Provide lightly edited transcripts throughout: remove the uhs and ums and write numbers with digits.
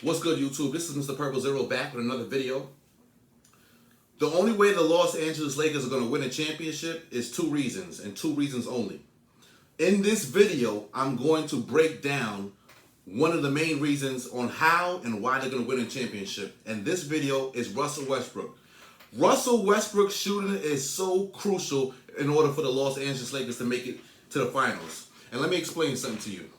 What's good, YouTube? This is Mr. Purple Zero back with another video. The only way the Los Angeles Lakers are going to win a championship is two reasons, and two reasons only. In this video, I'm going to break down one of the main reasons on how and why they're going to win a championship. And this video is Russell Westbrook. Russell Westbrook's shooting is so crucial in order for the Los Angeles Lakers to make it to the finals. And let me explain something to you.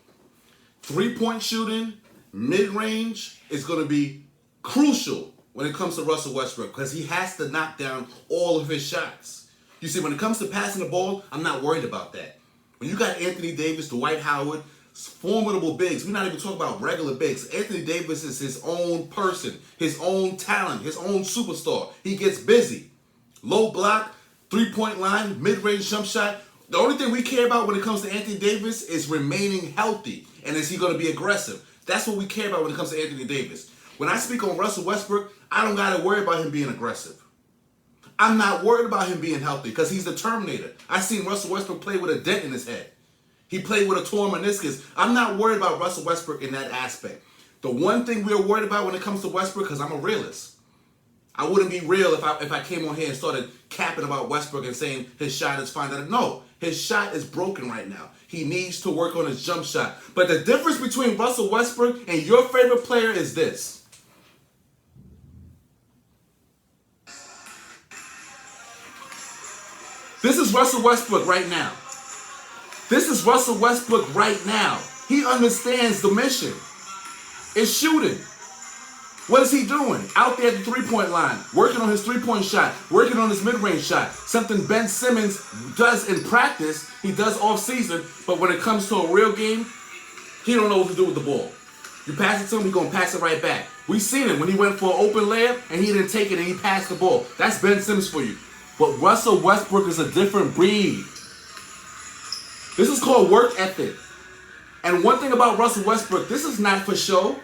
Three-point shooting, mid-range is going to be crucial when it comes to Russell Westbrook because he has to knock down all of his shots. You see, when it comes to passing the ball, I'm not worried about that. When you got Anthony Davis, Dwight Howard, formidable bigs, we're not even talking about regular bigs. Anthony Davis is his own person, his own talent, his own superstar. He gets busy. Low block, three-point line, mid-range jump shot. The only thing we care about when it comes to Anthony Davis is remaining healthy. And is he going to be aggressive? That's what we care about when it comes to Anthony Davis. When I speak on Russell Westbrook, I don't got to worry about him being aggressive. I'm not worried about him being healthy because he's the Terminator. I seen Russell Westbrook play with a dent in his head. He played with a torn meniscus. I'm not worried about Russell Westbrook in that aspect. The one thing we're worried about when it comes to Westbrook, because I'm a realist, I wouldn't be real if I came on here and started capping about Westbrook and saying his shot is fine. No, his shot is broken right now. He needs to work on his jump shot. But the difference between Russell Westbrook and your favorite player is this. This is Russell Westbrook right now. This is Russell Westbrook right now. He understands the mission. It's shooting. What is he doing? Out there at the three-point line, working on his three-point shot, working on his mid-range shot. Something Ben Simmons does in practice, he does off-season, but when it comes to a real game, he don't know what to do with the ball. You pass it to him, he's going to pass it right back. We seen it when he went for an open layup and he didn't take it and he passed the ball. That's Ben Simmons for you. But Russell Westbrook is a different breed. This is called work ethic. And one thing about Russell Westbrook, this is not for show.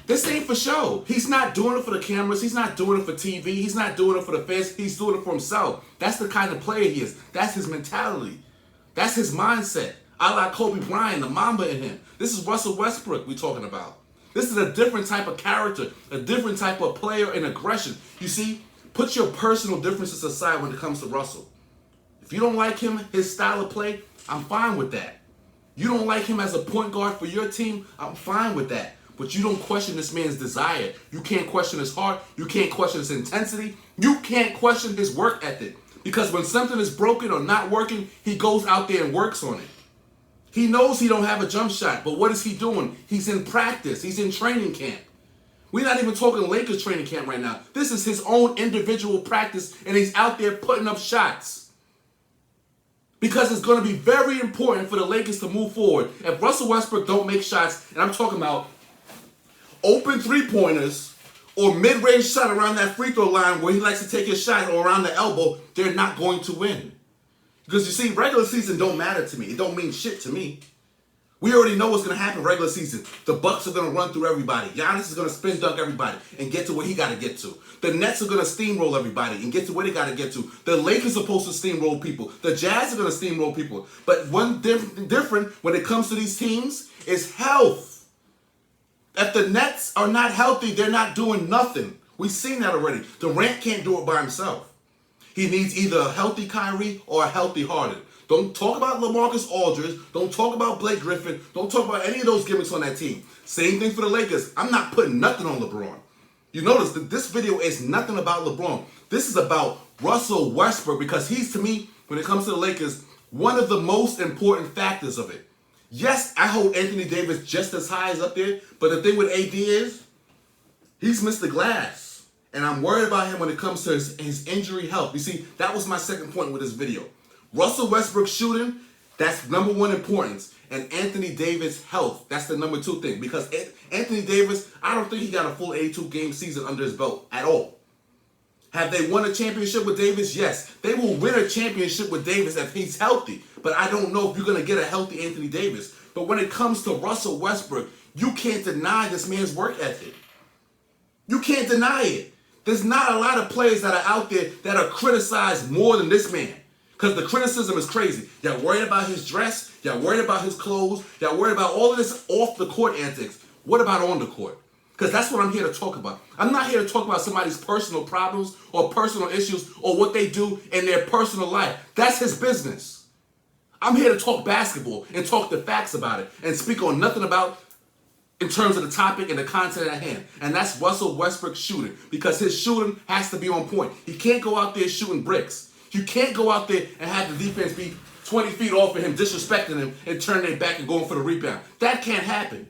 This ain't for show. He's not doing it for the cameras. He's not doing it for TV. He's not doing it for the fans. He's doing it for himself. That's the kind of player he is. That's his mentality. That's his mindset. A la Kobe Bryant, the Mamba in him. This is Russell Westbrook we're talking about. This is a different type of character, a different type of player and aggression. You see, put your personal differences aside when it comes to Russell. If you don't like him, his style of play, I'm fine with that. You don't like him as a point guard for your team, I'm fine with that. But you don't question this man's desire. You can't question his heart. You can't question his intensity. You can't question his work ethic. Because when something is broken or not working, he goes out there and works on it. He knows he don't have a jump shot, but what is he doing? He's in practice. He's in training camp. We're not even talking Lakers training camp right now. This is his own individual practice, and he's out there putting up shots. Because it's going to be very important for the Lakers to move forward. If Russell Westbrook don't make shots, and I'm talking about open three-pointers or mid-range shot around that free throw line where he likes to take his shot or around the elbow, they're not going to win. Because you see, regular season don't matter to me. It don't mean shit to me. We already know what's going to happen regular season. The Bucks are going to run through everybody. Giannis is going to spin dunk everybody and get to where he got to get to. The Nets are going to steamroll everybody and get to where they got to get to. The Lakers are supposed to steamroll people. The Jazz are going to steamroll people. But one different when it comes to these teams is health. If the Nets are not healthy, they're not doing nothing. We've seen that already. Durant can't do it by himself. He needs either a healthy Kyrie or a healthy Harden. Don't talk about LaMarcus Aldridge. Don't talk about Blake Griffin. Don't talk about any of those gimmicks on that team. Same thing for the Lakers. I'm not putting nothing on LeBron. You notice that this video is nothing about LeBron. This is about Russell Westbrook because he's, to me, when it comes to the Lakers, one of the most important factors of it. Yes, I hold Anthony Davis just as high as up there, but the thing with AD is he's Mr. Glass. And I'm worried about him when it comes to his injury health. You see, that was my second point with this video. Russell Westbrook shooting, that's number one importance. And Anthony Davis health, that's the number two thing. Because Anthony Davis, I don't think he got a full 82-game season under his belt at all. Have they won a championship with Davis? Yes. They will win a championship with Davis if he's healthy. But I don't know if you're going to get a healthy Anthony Davis. But when it comes to Russell Westbrook, you can't deny this man's work ethic. You can't deny it. There's not a lot of players that are out there that are criticized more than this man. Because the criticism is crazy. Y'all worried about his dress. Y'all worried about his clothes. Y'all worried about all of this off-the-court antics. What about on the court? Because that's what I'm here to talk about. I'm not here to talk about somebody's personal problems or personal issues or what they do in their personal life. That's his business. I'm here to talk basketball and talk the facts about it and speak on nothing about in terms of the topic and the content at hand. And that's Russell Westbrook shooting, because his shooting has to be on point. He can't go out there shooting bricks. You can't go out there and have the defense be 20 feet off of him, disrespecting him, and turning their back and going for the rebound. That can't happen.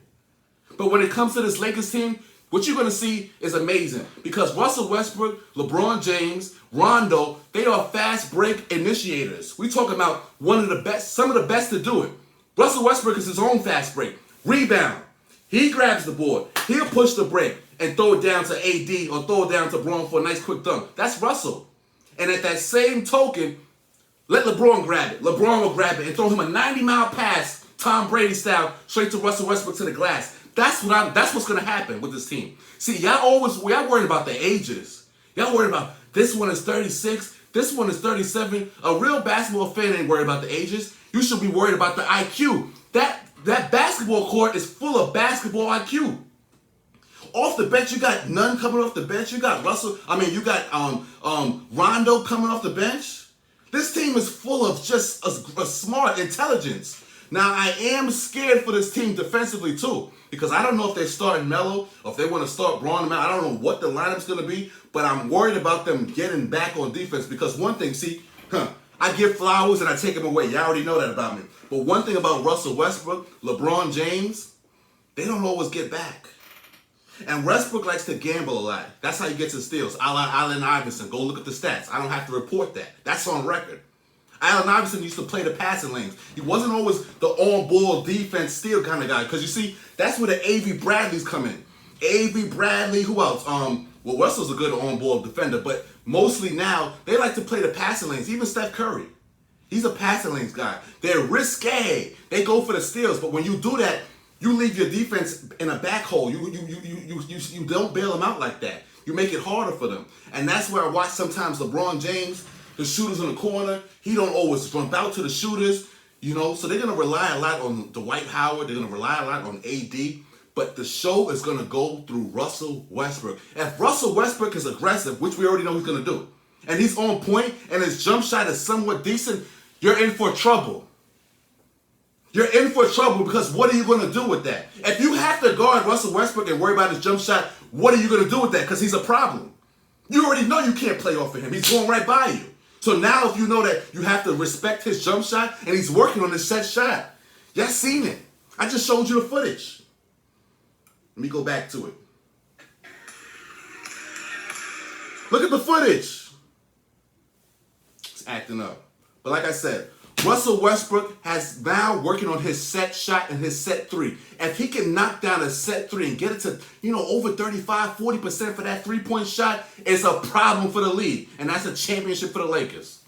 But when it comes to this Lakers team, what you're going to see is amazing, because Russell Westbrook, LeBron James, Rondo, they are fast break initiators. We talk about one of the best, some of the best to do it. Russell Westbrook is his own fast break. Rebound. He grabs the board. He'll push the break and throw it down to AD or throw it down to Braun for a nice quick dunk. That's Russell. And at that same token, let LeBron grab it. LeBron will grab it and throw him a 90-mile pass, Tom Brady style, straight to Russell Westbrook to the glass. That's what's gonna happen with this team. See, y'all worried about the ages. Y'all worried about this one is 36, this one is 37. A real basketball fan ain't worried about the ages. You should be worried about the IQ. That basketball court is full of basketball IQ. Off the bench, you got none coming off the bench. You got you got Rondo coming off the bench. This team is full of just a smart intelligence. Now, I am scared for this team defensively, too, because I don't know if they're starting Melo or if they want to start Braun. I don't know what the lineup's going to be, but I'm worried about them getting back on defense, because one thing, I give flowers and I take them away. You already know that about me. But one thing about Russell Westbrook, LeBron James, they don't always get back. And Westbrook likes to gamble a lot. That's how he gets his steals. A la Allen Iverson. Go look at the stats. I don't have to report that. That's on record. Allen Iverson used to play the passing lanes. He wasn't always the on-ball defense steal kind of guy. Because you see, that's where the A.V. Bradleys come in. A.V. Bradley, who else? Russell's a good on-ball defender, but mostly now, they like to play the passing lanes. Even Steph Curry. He's a passing lanes guy. They're risque. They go for the steals, but when you do that, you leave your defense in a back hole. You don't bail them out like that. You make it harder for them. And that's where I watch sometimes LeBron James, the shooters in the corner. He don't always jump out to the shooters, so they're going to rely a lot on Dwight Howard. They're going to rely a lot on AD. But the show is going to go through Russell Westbrook. If Russell Westbrook is aggressive, which we already know he's going to do, and he's on point, and his jump shot is somewhat decent, you're in for trouble. You're in for trouble, because what are you going to do with that? If you have to guard Russell Westbrook and worry about his jump shot, what are you going to do with that? Because he's a problem. You already know you can't play off of him. He's going right by you. So now if you know that you have to respect his jump shot, and he's working on his set shot, y'all seen it. I just showed you the footage. Let me go back to it. Look at the footage. It's acting up. But like I said, Russell Westbrook has now working on his set shot and his set three. If he can knock down a set three and get it to, over 35, 40% for that three-point shot, it's a problem for the league. And that's a championship for the Lakers.